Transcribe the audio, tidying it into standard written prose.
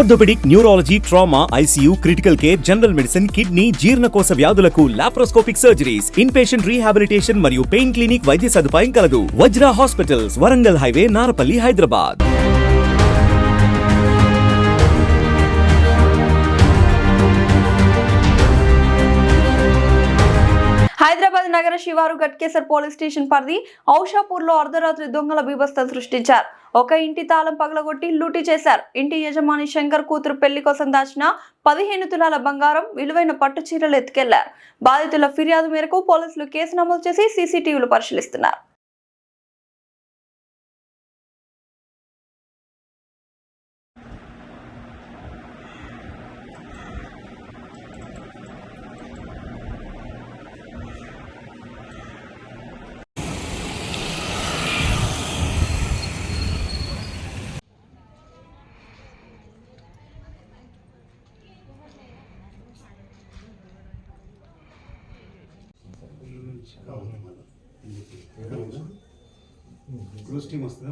Orthopaedic, neurology, trauma, ICU, critical care, general medicine, kidney, జీర్ణకోశ వ్యాధులకు laparoscopic surgeries, in patient rehabilitation మరియు pain clinic వైద్య సదుపాయం కలదు. Vajra hospitals, Warangal highway, Narapalli, Hyderabad. హైదరాబాద్ నగర శివారు గట్కేసర్ పోలీస్ స్టేషన్ పరిధి ఔషాపూర్లో అర్ధరాత్రి దొంగల బీభత్సం సృష్టించారు. ఒక ఇంటి తాళం పగలగొట్టి లూటీ చేశారు. ఇంటి యజమాని శంకర్ కూతురు పెళ్లి కోసం దాచిన 15 తులాల బంగారం, విలువైన పట్టు చీరలు ఎత్తుకెళ్లారు. బాధితుల ఫిర్యాదు మేరకు పోలీసులు కేసు నమోదు చేసి సీసీటీవీలు పరిశీలిస్తున్నారు. క్రూజ్ టీమ్ వస్తుంది.